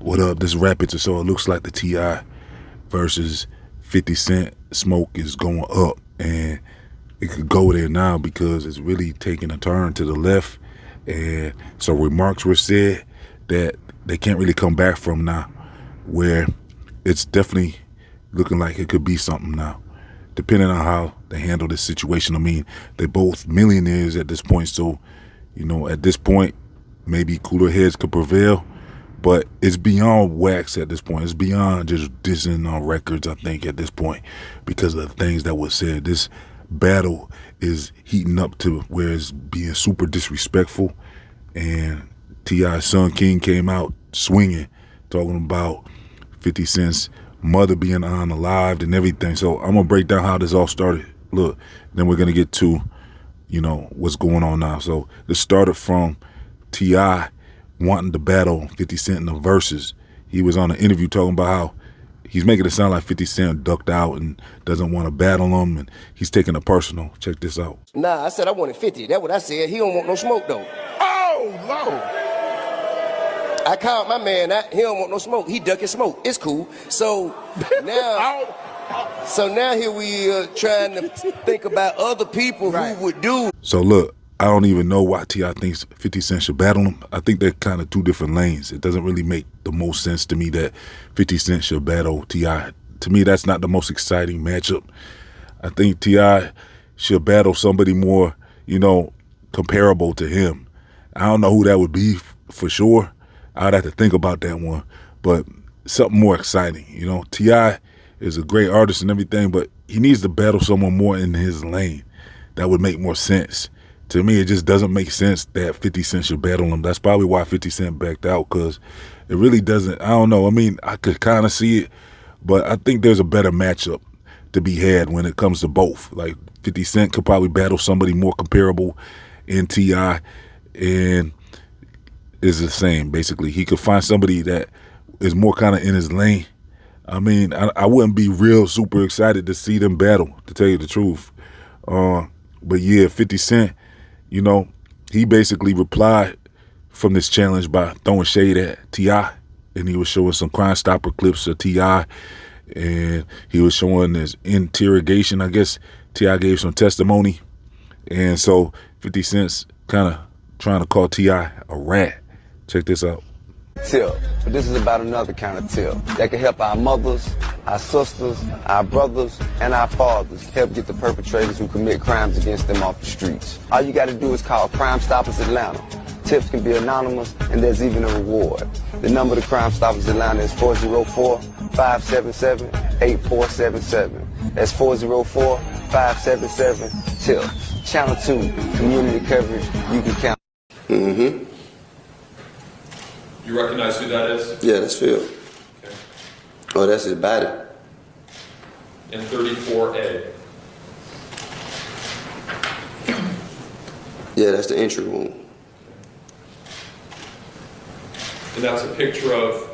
What up? This is Rapids. So it looks like the T.I. versus 50 Cent smoke is going up, and it could go there now because it's really taking a turn to the left, and so remarks were said that they can't really come back from now, where it's definitely looking like it could be something now, depending on how they handle this situation. I mean, they're both millionaires at this point, so, you know, at this point, maybe cooler heads could prevail, but it's beyond wax at this point. It's beyond just dissing on records, I think, at this point, because of the things that were said. This battle is heating up to where it's being super disrespectful, and T.I.'s son King came out swinging, talking about 50 Cent's mother being unalived and everything. So I'm going to break down how this all started. Look, then we're going to get to, you know, what's going on now. So this started from T.I. wanting to battle 50 Cent in the verses. He was on an interview talking about how he's making it sound like 50 Cent ducked out and doesn't want to battle him, and he's taking it personal. Check this out. Nah, I said I wanted 50. That's what I said. He don't want no smoke, though. Oh, Lord. I called my man out. He don't want no smoke. He ducking smoke. It's cool. So now, here we trying to think about other people who would do. So look, I don't even know why T.I. thinks 50 Cent should battle him. I think they're kind of two different lanes. It doesn't really make the most sense to me that 50 Cent should battle T.I. To me, that's not the most exciting matchup. I think T.I. should battle somebody more, you know, comparable to him. I don't know who that would be for sure. I'd have to think about that one, but something more exciting. You know, T.I. is a great artist and everything, but he needs to battle someone more in his lane. That would make more sense. To me, it just doesn't make sense that 50 Cent should battle him. That's probably why 50 Cent backed out, because it really doesn't. I don't know. I mean, I could kind of see it, but I think there's a better matchup to be had when it comes to both. Like 50 Cent could probably battle somebody more comparable in T.I. and is the same, basically. He could find somebody that is more kind of in his lane. I mean, I wouldn't be real super excited to see them battle, to tell you the truth. But yeah, 50 Cent, you know, he basically replied from this challenge by throwing shade at T.I. And he was showing some Crime Stopper clips of T.I. And he was showing his interrogation. I guess T.I. gave some testimony. And so 50 Cent's kind of trying to call T.I. a rat. Check this out. Tip, but this is about another kind of tip that can help our mothers, our sisters, our brothers, and our fathers help get the perpetrators who commit crimes against them off the streets. All you got to do is call Crime Stoppers Atlanta. Tips can be anonymous, and there's even a reward. The number to Crime Stoppers Atlanta is 404-577-8477. That's 404-577-TIPS. Channel 2, community coverage you can count. Mm-hmm. You recognize who that is? Yeah, that's Phil. Okay. Oh, that's his body. In 34A. Yeah, that's the entry wound. And that's a picture of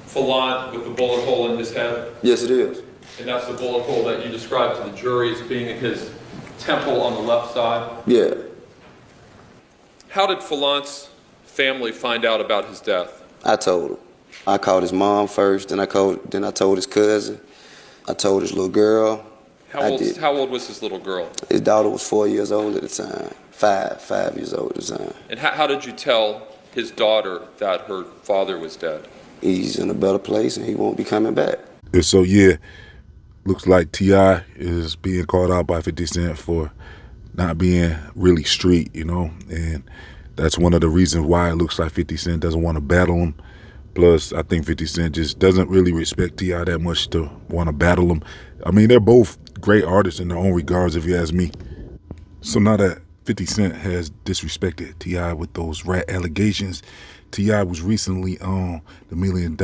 Falant with the bullet hole in his head? Yes, it is. And that's the bullet hole that you described to the jury as being in his temple on the left side? Yeah. How did Falant's family find out about his death? I told him. I called his mom first, then I told his cousin. I told his little girl. How old was his little girl? His daughter was 4 years old at the time. Five years old at the time. And how did you tell his daughter that her father was dead? He's in a better place and he won't be coming back. And so yeah, looks like T.I. is being called out by 50 Cent for not being really street, you know, and that's one of the reasons why it looks like 50 Cent doesn't want to battle him. Plus, I think 50 Cent just doesn't really respect T.I. that much to want to battle him. I mean, they're both great artists in their own regards, if you ask me. So now that 50 Cent has disrespected T.I. with those rat allegations, T.I. was recently on the $1 Million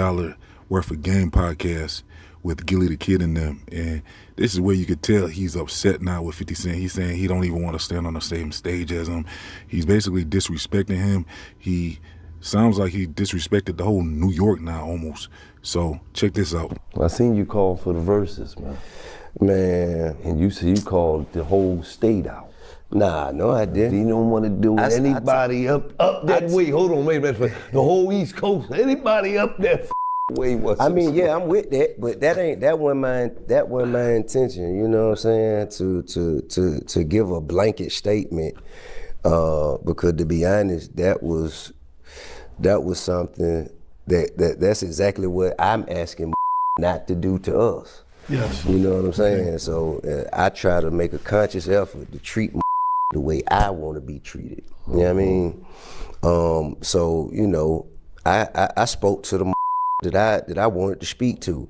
Worth of Game podcast with Gilly the Kid and them, and this is where you could tell he's upset now with 50 Cent. He's saying he don't even want to stand on the same stage as him. He's basically disrespecting him. He sounds like he disrespected the whole New York now almost. So check this out. I seen you call for the verses, man. Man. And you said you called the whole state out. Nah, no, I didn't. You don't want to do anybody up that way. Hold on, wait a minute. The whole East Coast, anybody up that way was. I mean, yeah, I'm with that, but that wasn't my intention. You know what I'm saying? To give a blanket statement, because to be honest, that was something that's exactly what I'm asking not to do to us. Yes. You know what I'm saying? So I try to make a conscious effort to treat the way I want to be treated. You know what I mean? So, you know, I spoke to the that I wanted to speak to.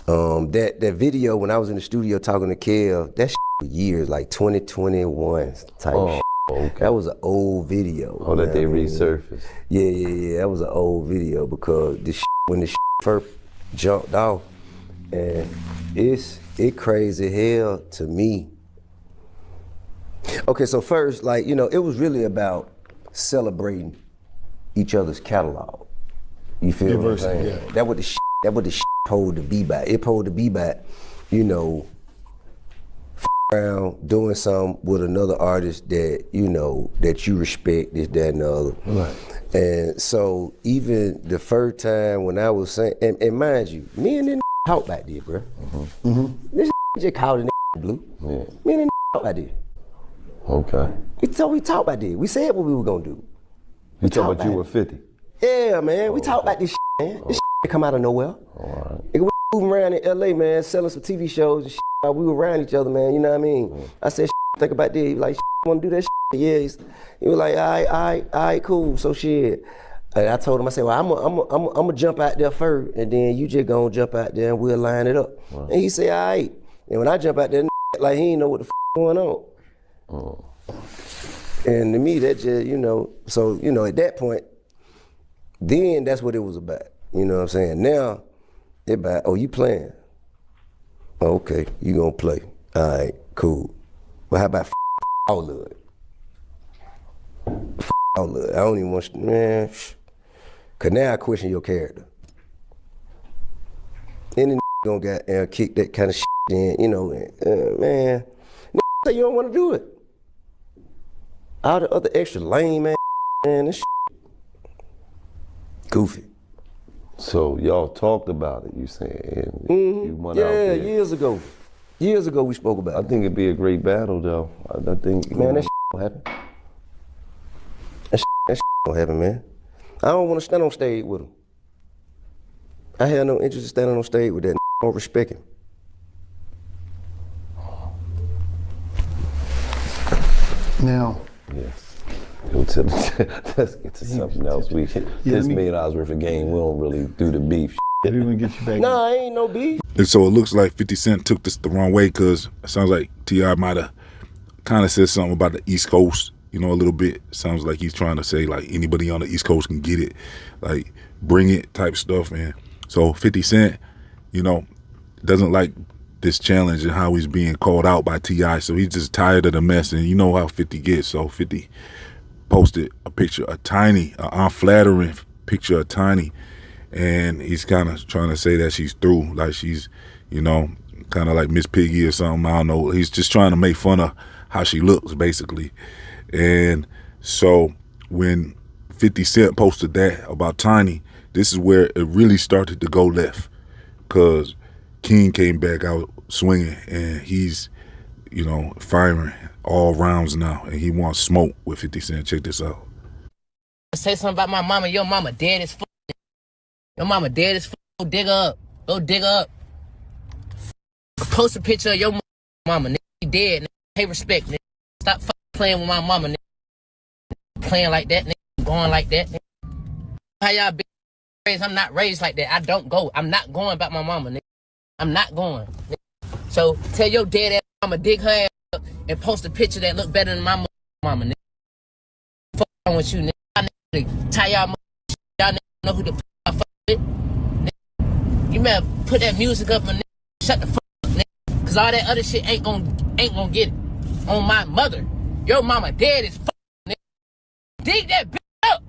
That video when I was in the studio talking to Kev, that for years, like 2021 type shit. Okay. That was an old video. Oh, that they resurfaced. Yeah. That was an old video because when the first jumped off, and it crazy hell to me. Okay, so first, like, you know, it was really about celebrating each other's catalog. You feel what I'm saying? Yeah. That what the supposed to be about. It supposed to be about, you know, around doing something with another artist that, you know, that you respect, this, that, and the other. Right. And so even the first time when I was saying, and mind you, me and then talk about this, bro. This just called it blue. Yeah. Me and then talk about this. Okay. We talked about this. We said what we were gonna do. You talking about you were 50? Yeah, man. We talked about this man. This come out of nowhere. All right. Nigga, we moving around in LA, man, selling some TV shows and shit. We were around each other, man. You know what I mean? I said, think about this. He was like, want to do that shit? Yeah. He was like, all right, cool. So shit. And I told him, I said, well, I'm gonna jump out there first, and then you just gonna jump out there and we'll line it up. Right. And he said, all right. And when I jump out there, like he ain't know what the going on. Oh. And to me, that just, you know, so, you know, at that point, then that's what it was about. You know what I'm saying? Now, it about, oh, you playing? Oh, okay, you gonna play. All right, cool. But how about all of it? All of it. I don't even want, man. Cause now I question your character. Any gonna get kick that kind of shit in, you know, man. Say you don't want to do it. All the other extra lame, man, this shit goofy. So y'all talked about it, you saying? You went out Yeah, there. years ago. Years ago we spoke about I it. think it'd be a great battle, though. I think, Man, that shit don't happen. That shit don't happen, man. I don't want to stand on stage with him. I had no interest in standing on stage with that. I don't respect him. Now, yes. Let's get to something else. This $1 million worth of game, we don't really do the beef. we're gonna get you back. Nah, ain't no beef. And so it looks like 50 Cent took this the wrong way because it sounds like T.I. might have kind of said something about the East Coast, you know, a little bit. Sounds like he's trying to say, like, anybody on the East Coast can get it, like, bring it type stuff, man. So 50 Cent, you know, doesn't like this challenge and how he's being called out by T.I. So he's just tired of the mess, and you know how 50 gets. So 50 posted a picture of Tiny, an unflattering picture of Tiny, and he's kind of trying to say that she's through, like she's, you know, kind of like Miss Piggy or something. I don't know. He's just trying to make fun of how she looks, basically. And so when 50 Cent posted that about Tiny, this is where it really started to go left, because King came back out swinging, and he's, you know, firing all rounds now, and he wants smoke with 50 Cent. Check this out. Say something about my mama. Your mama dead as fuck. Your mama dead as fuck. Go dig her up. Go dig her up. Post a picture of your mama. Nigga, she dead. Nigga. Pay respect. Nigga. Stop playing with my mama. Nigga. Playing like that. Nigga. Going like that. Nigga. How y'all been raised? I'm not raised like that. I don't go. I'm not going about my mama. Nigga. I'm not going. Nigga. So tell your dead ass mama dig her ass up and post a picture that look better than my mama. Nigga. Fuck on with you, nigga. Y'all nigga tie y'all mama. Y'all nigga know who the fuck I fuck with. Nigga. You better put that music up and nigga, shut the fuck up, nigga. Cause all that other shit ain't gonna get it. On my mother. Your mama dead as fuck, nigga. Dig that bitch up.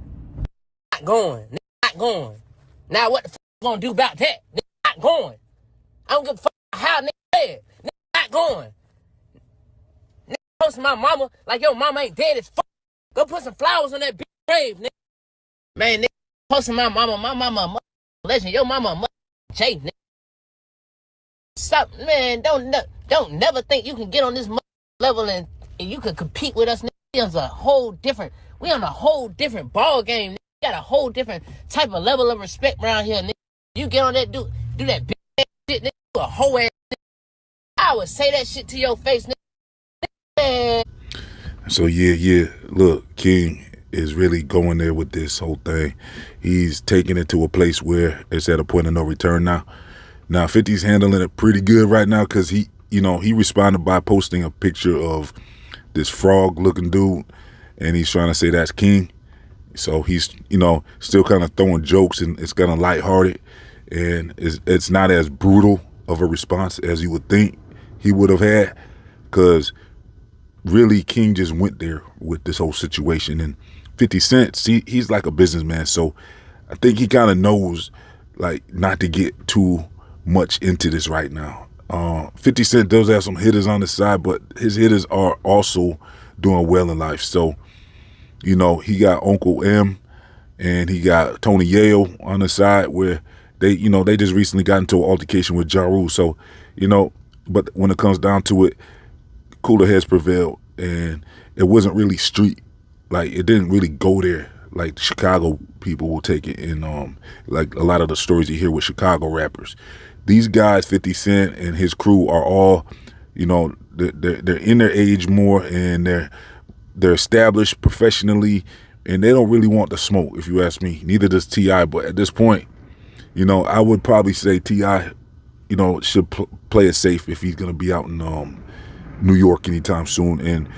Not going. Nigga, not going. Now what the fuck you gonna do about that? Nigga, not going. I don't give a fuck how nigga dead. Nigga, not going. Nigga, posting my mama like your mama ain't dead as fuck. Go put some flowers on that bitch grave, nigga. Man, nigga, posting my mama a legend. Your mama a J, nigga. Stop, man. Don't never think you can get on this level and you can compete with us, nigga. We on a whole different ball game, nigga. We got a whole different type of level of respect around here, nigga. You get on that do that big ass shit, nigga. You a whole ass nigga. I would say that shit to your face, nigga. Man. So yeah. Look, King is really going there with this whole thing. He's taking it to a place where it's at a point of no return now. Now 50's handling it pretty good right now because he responded by posting a picture of this frog-looking dude, and he's trying to say that's King. So he's still kind of throwing jokes, and it's kind of lighthearted, and it's not as brutal of a response as you would think he would have had, because really King just went there with this whole situation. And 50 Cent, he's like a businessman, so I think he kind of knows like not to get too much into this right now. 50 Cent does have some hitters on the side, but his hitters are also doing well in life. So, he got Uncle M and he got Tony Yayo on the side where they just recently got into an altercation with Ja Rule. So, but when it comes down to it, cooler heads prevailed, and it wasn't really street. Like, it didn't really go there like Chicago people will take it in, like a lot of the stories you hear with Chicago rappers. These guys, 50 Cent and his crew, are all, they're in their age more, and they're established professionally, and they don't really want the smoke, if you ask me. Neither does T.I., but at this point, I would probably say T.I., should play it safe if he's going to be out in New York anytime soon. And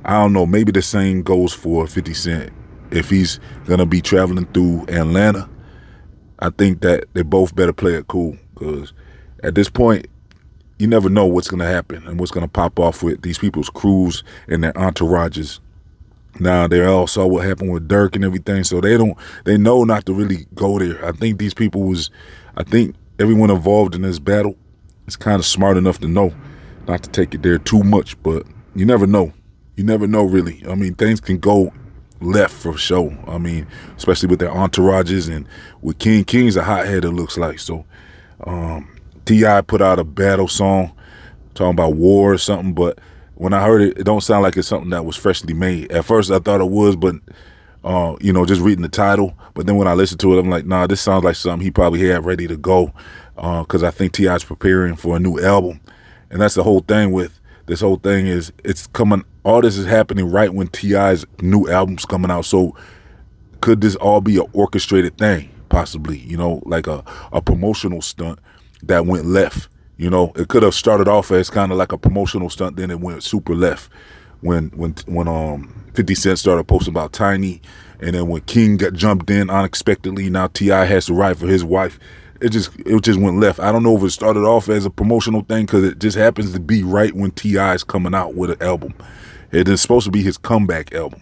I don't know, maybe the same goes for 50 Cent. If he's going to be traveling through Atlanta, I think that they both better play it cool, because at this point, you never know what's going to happen and what's going to pop off with these people's crews and their entourages. Now, they all saw what happened with Dirk and everything, so they know not to really go there. I think everyone involved in this battle is kind of smart enough to know not to take it there too much, but you never know. You never know, really. I mean, things can go left for sure. I mean, especially with their entourages, and with King's a hothead, it looks like. So T.I. put out a battle song talking about war or something, but when I heard it, it don't sound like it's something that was freshly made. At first I thought it was, but just reading the title, but then when I listened to it, I'm like, nah, this sounds like something he probably had ready to go, because I think T.I.'s preparing for a new album. And that's the whole thing with this whole thing, is it's coming, all this is happening right when T.I.'s new album's coming out. So could this all be an orchestrated thing, possibly, like a promotional stunt that went left? It could have started off as kind of like a promotional stunt, then it went super left when 50 Cent started posting about Tiny, and then when King got jumped in unexpectedly, now T.I. has to ride for his wife. It just went left. I don't know if it started off as a promotional thing, because it just happens to be right when T.I. is coming out with an album. It is supposed to be his comeback album.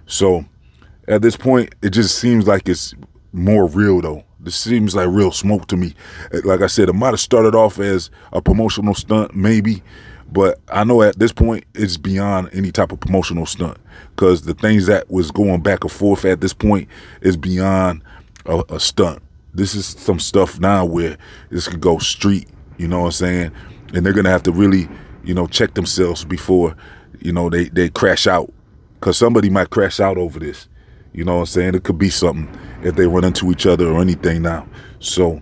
So at this point, it just seems like it's more real, though. This seems like real smoke to me. Like I said, it might have started off as a promotional stunt, maybe, but I know at this point it's beyond any type of promotional stunt, because the things that was going back and forth at this point is beyond a stunt. This is some stuff now where this could go street, you know what I'm saying? And they're going to have to really, check themselves before, they crash out, because somebody might crash out over this. You know what I'm saying? It could be something if they run into each other or anything now. So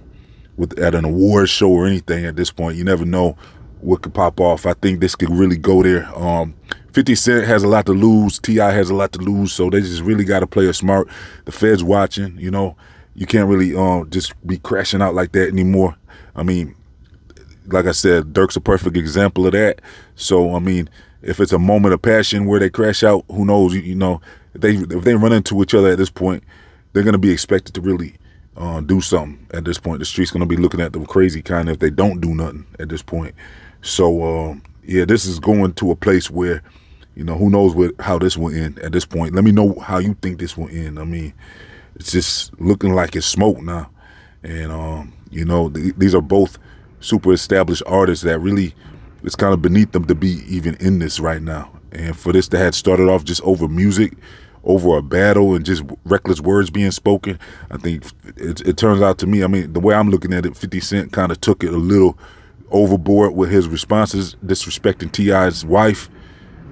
at an award show or anything at this point, you never know what could pop off. I think this could really go there. 50 Cent has a lot to lose. T.I. has a lot to lose. So they just really got to play it smart. The Fed's watching, You can't really just be crashing out like that anymore. I mean, like I said, Dirk's a perfect example of that. So, I mean, if it's a moment of passion where they crash out, who knows? If they run into each other at this point, they're going to be expected to really do something at this point. The street's going to be looking at them crazy kind of if they don't do nothing at this point. So, this is going to a place where, who knows how this will end at this point. Let me know how you think this will end. I mean, it's just looking like it's smoke now. And, these are both super established artists that really, it's kind of beneath them to be even in this right now. And for this to have started off just over music, over a battle and just reckless words being spoken, I think it turns out to me, I mean, the way I'm looking at it, 50 Cent kind of took it a little overboard with his responses, disrespecting T.I.'s wife.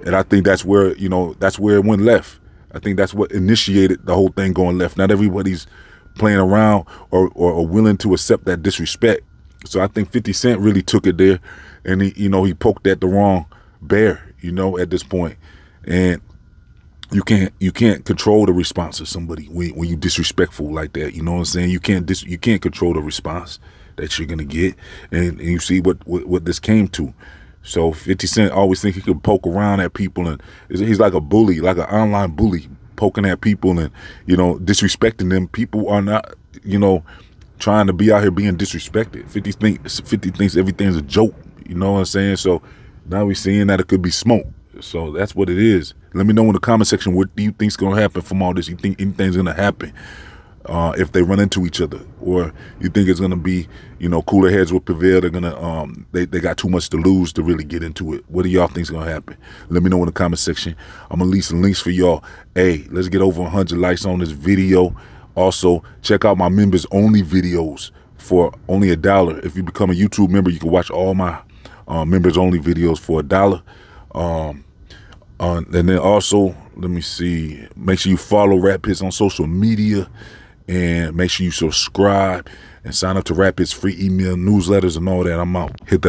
And I think that's where, that's where it went left. I think that's what initiated the whole thing going left. Not everybody's playing around or willing to accept that disrespect. So I think 50 Cent really took it there, and he poked at the wrong bear, at this point. And you can't control the response of somebody when you disrespectful like that. You know what I'm saying? You can't control the response that you're gonna get, and you see what this came to. So 50 Cent always think he could poke around at people, and he's like a bully, like an online bully, poking at people and disrespecting them. People are not trying to be out here being disrespected. 50 thinks everything's a joke. You know what I'm saying? So now we're seeing that it could be smoke. So that's what it is. Let me know in the comment section, what do you think's gonna happen from all this? You think anything's gonna happen if they run into each other, or you think it's gonna be, cooler heads will prevail? They're gonna they got too much to lose to really get into it. What do y'all think's gonna happen? Let me know in the comment section. I'm gonna leave some links for y'all. Hey, let's get over 100 likes on this video. Also, check out my members only videos for only $1. If you become a YouTube member, you can watch all my members only videos for $1. And then also, let me see, make sure you follow Rap HITZ on social media, and make sure you subscribe and sign up to Rap HITZ free email newsletters and all that. I'm out. Hit that like.